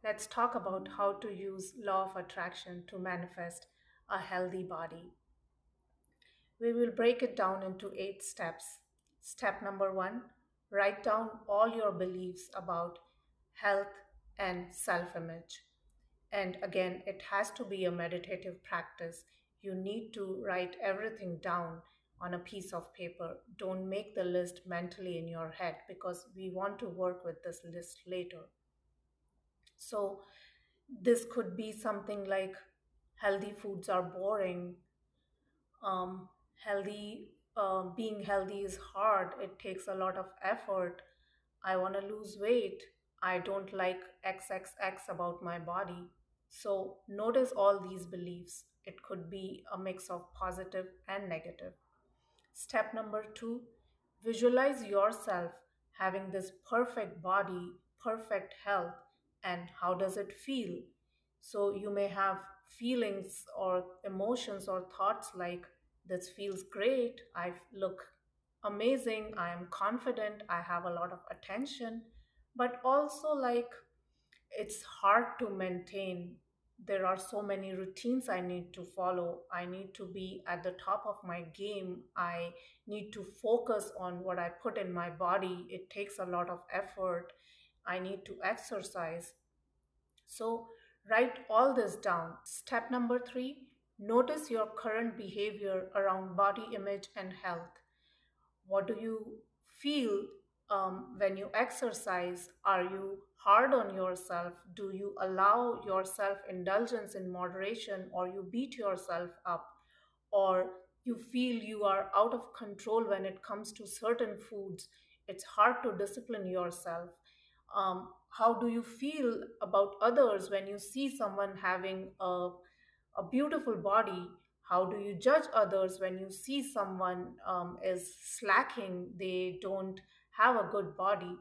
let's talk about how to use law of attraction to manifest a healthy body. We will break it down into 8 steps. Step number 1, write down all your beliefs about health and self-image. And again, it has to be a meditative practice. You need to write everything down on a piece of paper. Don't make the list mentally in your head because we want to work with this list later. So, this could be something like healthy foods are boring, healthy being healthy is hard, it takes a lot of effort, I want to lose weight, I don't like xxx about my body. So notice all these beliefs. It could be a mix of positive and negative. Step number 2, visualize yourself having this perfect body, perfect health, and how does it feel? So you may have feelings or emotions or thoughts like, this feels great, I look amazing, I am confident, I have a lot of attention, but also like it's hard to maintain. There are so many routines I need to follow. I need to be at the top of my game. I need to focus on what I put in my body. It takes a lot of effort. I need to exercise. So, write all this down. Step number 3, notice your current behavior around body image and health. What do you feel when you exercise? Are you hard on yourself? Do you allow yourself indulgence in moderation, or you beat yourself up? Or you feel you are out of control when it comes to certain foods? It's hard to discipline yourself. How do you feel about others when you see someone having a beautiful body? How do you judge others when you see someone is slacking, they don't have a good body?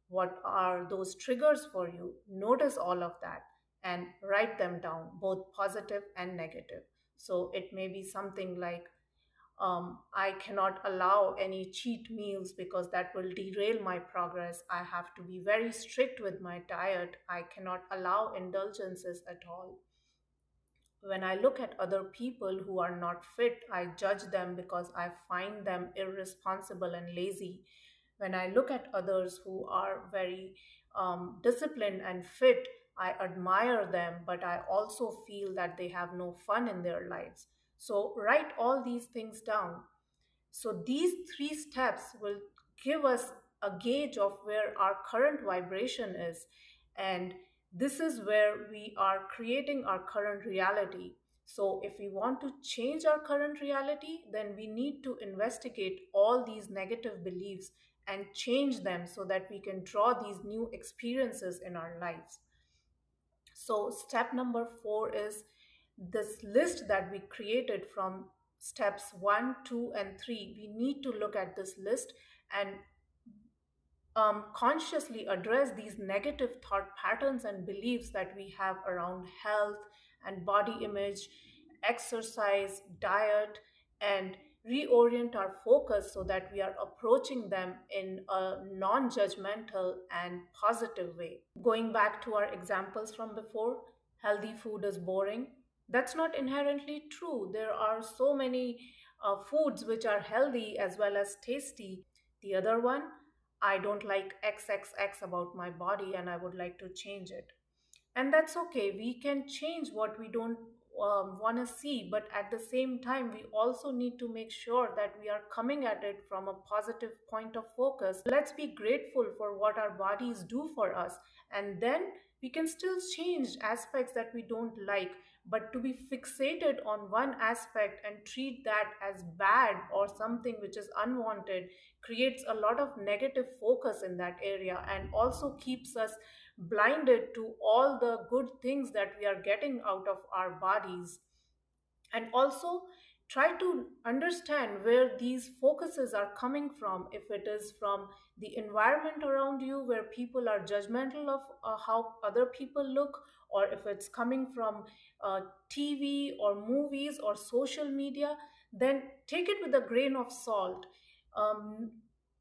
What are those triggers for you? Notice all of that and write them down, both positive and negative. So it may be something like, I cannot allow any cheat meals because that will derail my progress. I have to be very strict with my diet. I cannot allow indulgences at all. When I look at other people who are not fit, I judge them because I find them irresponsible and lazy. When I look at others who are very disciplined and fit, I admire them, but I also feel that they have no fun in their lives. So, write all these things down. So, these 3 steps will give us a gauge of where our current vibration is. And this is where we are creating our current reality. So, if we want to change our current reality, then we need to investigate all these negative beliefs and change them so that we can draw these new experiences in our lives. So, step number 4 is this list that we created from steps 1, 2, and 3. We need to look at this list and consciously address these negative thought patterns and beliefs that we have around health and body image, exercise, diet, and reorient our focus so that we are approaching them in a non judgmental and positive way. Going back to our examples from before, healthy food is boring. That's not inherently true. There are so many foods which are healthy as well as tasty. The other one, I don't like XXX about my body and I would like to change it. And that's okay. We can change what we don't want to see, but at the same time, we also need to make sure that we are coming at it from a positive point of focus. Let's be grateful for what our bodies do for us, and then we can still change aspects that we don't like. But to be fixated on one aspect and treat that as bad or something which is unwanted creates a lot of negative focus in that area and also keeps us blinded to all the good things that we are getting out of our bodies. And also try to understand where these focuses are coming from. If it is from the environment around you where people are judgmental of how other people look, or if it's coming from TV or movies or social media, then take it with a grain of salt. um,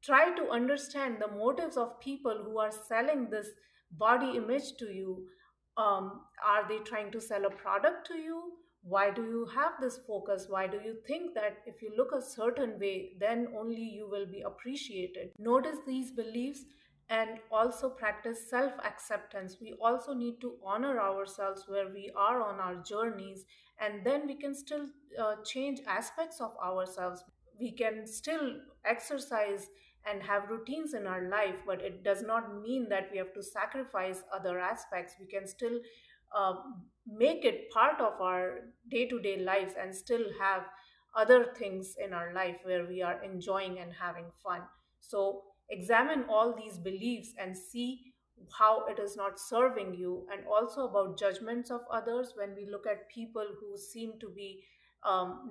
Try to understand the motives of people who are selling this body image to you. Are they trying to sell a product to you? Why do you have this focus? Why do you think that if you look a certain way, then only you will be appreciated? Notice these beliefs and also practice self acceptance. We also need to honor ourselves where we are on our journeys, and then we can still change aspects of ourselves. We can still exercise and have routines in our life, but it does not mean that we have to sacrifice other aspects. We can still uh, make it part of our day to day lives and still have other things in our life where we are enjoying and having fun. So, examine all these beliefs and see how it is not serving you, and also about judgments of others. When we look at people who seem to be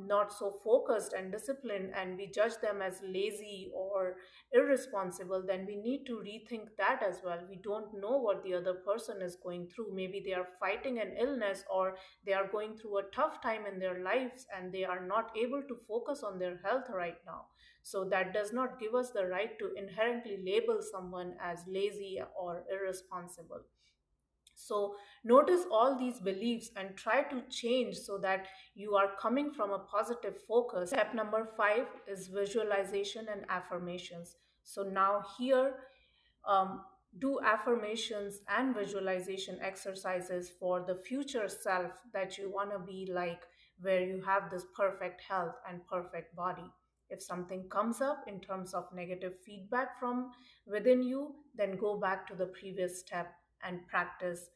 not so focused and disciplined, and we judge them as lazy or irresponsible, then we need to rethink that as well. We don't know what the other person is going through. Maybe they are fighting an illness, or they are going through a tough time in their lives and they are not able to focus on their health right now. So that does not give us the right to inherently label someone as lazy or irresponsible. So, notice all these beliefs and try to change so that you are coming from a positive focus. Step number 5 is visualization and affirmations. So, now here, um, do affirmations and visualization exercises for the future self that you want to be like, where you have this perfect health and perfect body. If something comes up in terms of negative feedback from within you, then go back to the previous step and practice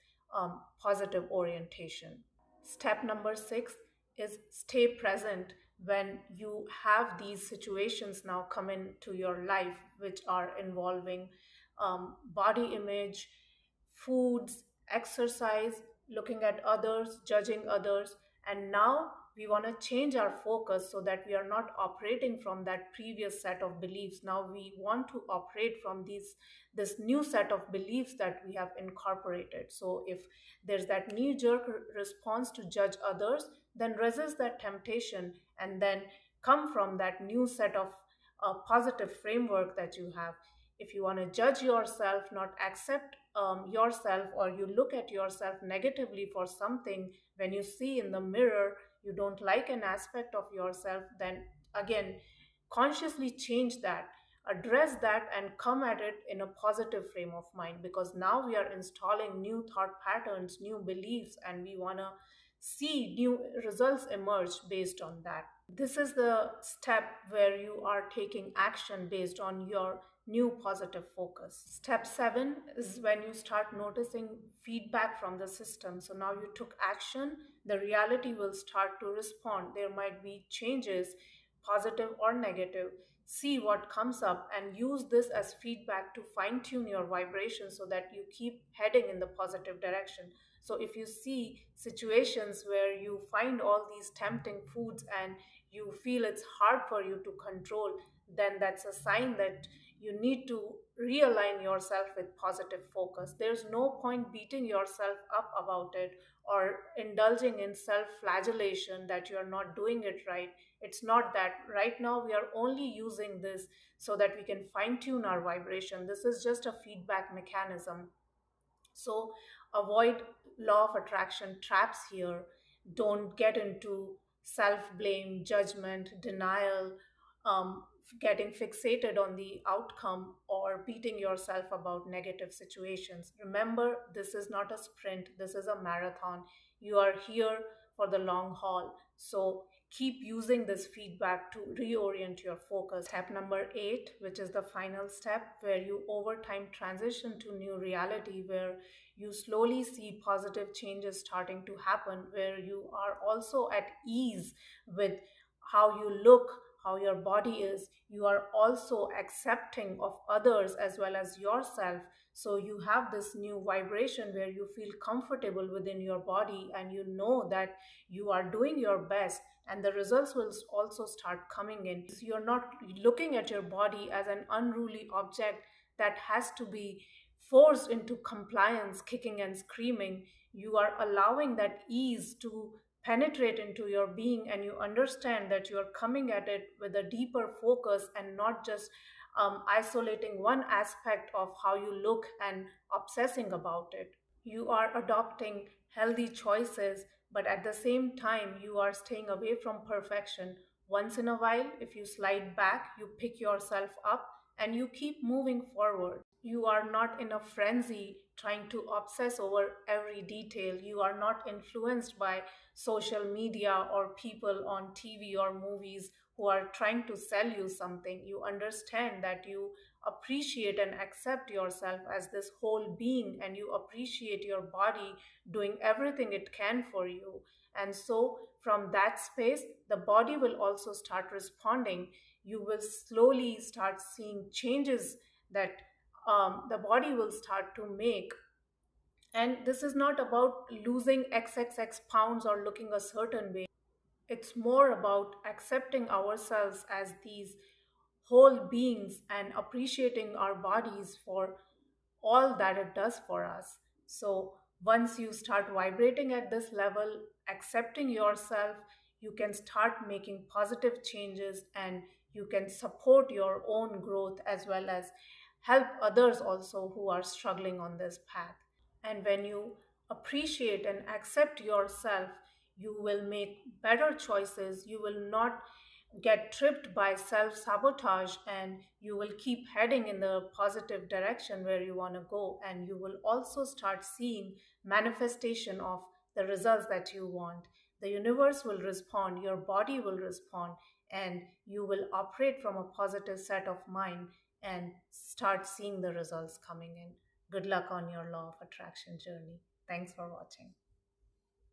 positive orientation. Step number 6 is stay present when you have these situations now come into your life, which are involving body image, foods, exercise, looking at others, judging others. And now we want to change our focus so that we are not operating from that previous set of beliefs. Now we want to operate from this new set of beliefs that we have incorporated. So if there's that knee jerk response to judge others, then resist that temptation and then come from that new set of positive framework that you have. If you want to judge yourself, not accept yourself, or you look at yourself negatively for something, when you see in the mirror you don't like an aspect of yourself, then again, consciously change that, address that, and come at it in a positive frame of mind, because now we are installing new thought patterns, new beliefs, and we want to see new results emerge based on that. This is the step where you are taking action based on your new positive focus. Step 7 is when you start noticing feedback from the system. So now you took action, the reality will start to respond. There might be changes, positive or negative. See what comes up and use this as feedback to fine tune your vibration so that you keep heading in the positive direction. So if you see situations where you find all these tempting foods and you feel it's hard for you to control, then that's a sign that you need to realign yourself with positive focus. There's no point beating yourself up about it or indulging in self flagellation that you're not doing it right. It's not that. Right now, we are only using this so that we can fine tune our vibration. This is just a feedback mechanism. So avoid law of attraction traps here. Don't get into self blame, judgment, denial, um, getting fixated on the outcome, or beating yourself about negative situations. Remember, this is not a sprint, this is a marathon. You are here for the long haul. So keep using this feedback to reorient your focus. Step number 8, which is the final step, where you over time transition to new reality, where you slowly see positive changes starting to happen, where you are also at ease with how you look, how your body is. You are also accepting of others as well as yourself. So you have this new vibration where you feel comfortable within your body and you know that you are doing your best, and the results will also start coming in. So you're not looking at your body as an unruly object that has to be forced into compliance, kicking and screaming. You are allowing that ease to penetrate into your being, and you understand that you are coming at it with a deeper focus and not just isolating one aspect of how you look and obsessing about it. You are adopting healthy choices, but at the same time, you are staying away from perfection. Once in a while, if you slide back, you pick yourself up and you keep moving forward. You are not in a frenzy trying to obsess over every detail. You are not influenced by social media or people on TV or movies who are trying to sell you something. You understand that you appreciate and accept yourself as this whole being, and you appreciate your body doing everything it can for you. And so, from that space, the body will also start responding. You will slowly start seeing changes that the body will start to make. And this is not about losing XXX pounds or looking a certain way. It's more about accepting ourselves as these whole beings and appreciating our bodies for all that it does for us. So, once you start vibrating at this level, accepting yourself, you can start making positive changes and you can support your own growth as well as help others also who are struggling on this path. And when you appreciate and accept yourself, you will make better choices. You will not get tripped by self sabotage, and you will keep heading in the positive direction where you want to go. And you will also start seeing manifestation of the results that you want. The universe will respond, your body will respond, and you will operate from a positive set of mind and start seeing the results coming in. Good luck on your law of attraction journey. Thanks for watching.